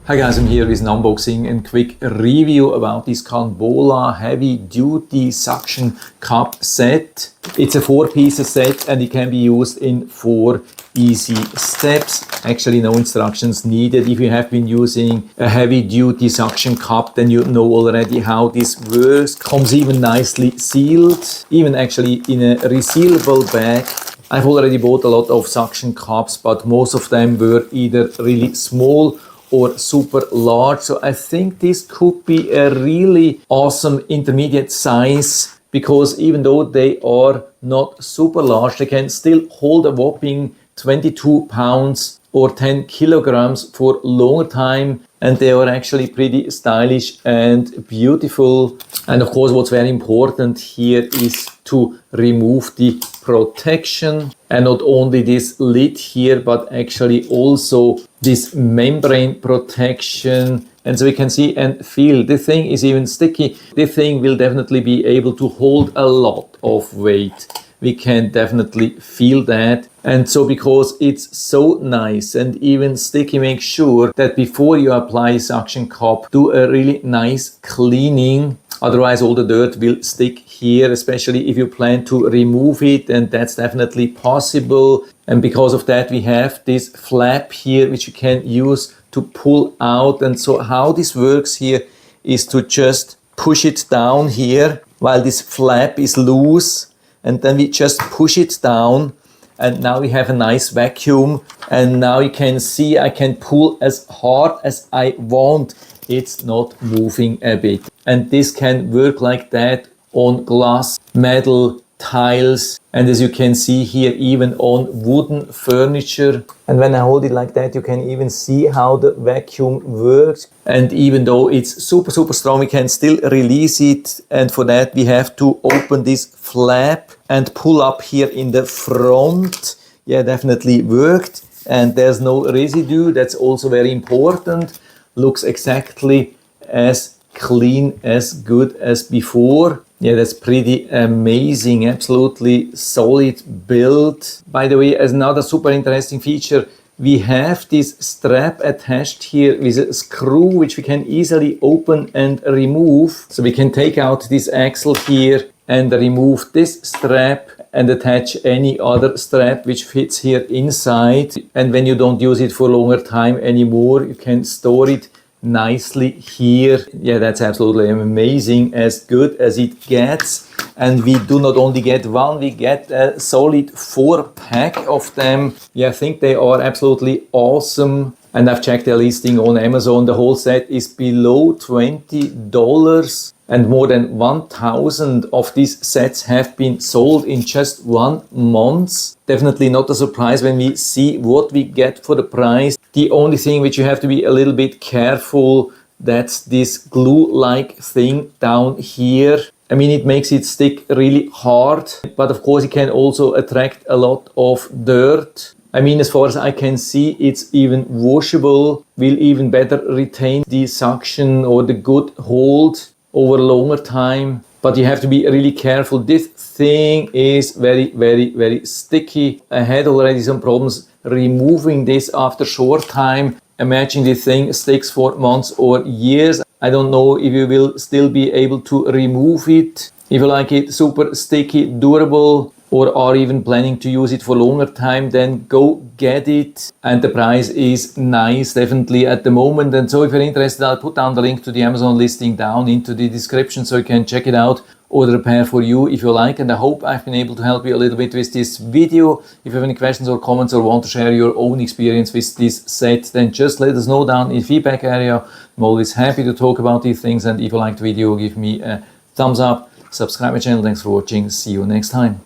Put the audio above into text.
Hi guys, I'm here with an unboxing and quick review about this CONBOLA heavy duty suction cup set. It's a 4-piece set and it can be used in 4 easy steps. Actually no instructions needed. If you have been using a heavy duty suction cup, then you know already how this works. Comes even nicely sealed, even actually in a resealable bag. I've already bought a lot of suction cups, but most of them were either really small or super large. So I think this could be a really awesome intermediate size, because even though they are not super large, they can still hold a whopping 22 pounds or 10 kilograms for a longer time, and they are actually pretty stylish and beautiful. And of course, what's very important here is to remove the protection, and not only this lid here, but actually also this membrane protection. And so we can see and feel this thing is even sticky. This thing will definitely be able to hold a lot of weight. We can definitely feel that. And so because it's so nice and even sticky, make sure that before you apply suction cup, do a really nice cleaning. Otherwise all the dirt will stick here, especially if you plan to remove it, and that's definitely possible. And because of that, we have this flap here which you can use to pull out. And so how this works here is to just push it down here while this flap is loose, and then we just push it down, and now we have a nice vacuum. And now you can see I can pull as hard as I want. It's not moving a bit. And this can work like that on glass, metal, tiles, and as you can see here, even on wooden furniture. And when I hold it like that, you can even see how the vacuum works. And even though it's super strong, we can still release it. And for that, we have to open this flap and pull up here in the front. Yeah, definitely worked. And there's no residue. That's also very important. Looks exactly as clean, as good as before. Yeah, that's pretty amazing. Absolutely solid build. By the way, as another super interesting feature, we have this strap attached here with a screw which we can easily open and remove. So we can take out this axle here and remove this strap and attach any other strap which fits here inside. And when you don't use it for a longer time anymore, you can store it nicely here. Yeah, that's absolutely amazing, as good as it gets. And we do not only get one, we get a solid 4-pack of them. Yeah, I think they are absolutely awesome. And I've checked their listing on Amazon. The whole set is below $20, and more than 1,000 of these sets have been sold in just 1 month. Definitely not a surprise when we see what we get for the price. The only thing which you have to be a little bit careful, that's this glue-like thing down here. I mean, it makes it stick really hard, but of course it can also attract a lot of dirt. I mean, as far as I can see, it's even washable, will even better retain the suction or the good hold over a longer time. But you have to be really careful. This thing is very sticky. I had already some problems removing this after a short time. Imagine this thing sticks for months or years. I don't know if you will still be able to remove it. If you like it super sticky, durable, or are even planning to use it for a longer time, then go get it. And the price is nice, definitely at the moment. And so if you're interested, I'll put down the link to the Amazon listing down into the description so you can check it out. Order a pair for you if you like. And I hope I've been able to help you a little bit with this video. If you have any questions or comments or want to share your own experience with this set, then just let us know down in the feedback area. I'm always happy to talk about these things. And if you liked the video, give me a thumbs up, subscribe my channel. Thanks for watching. See you next time.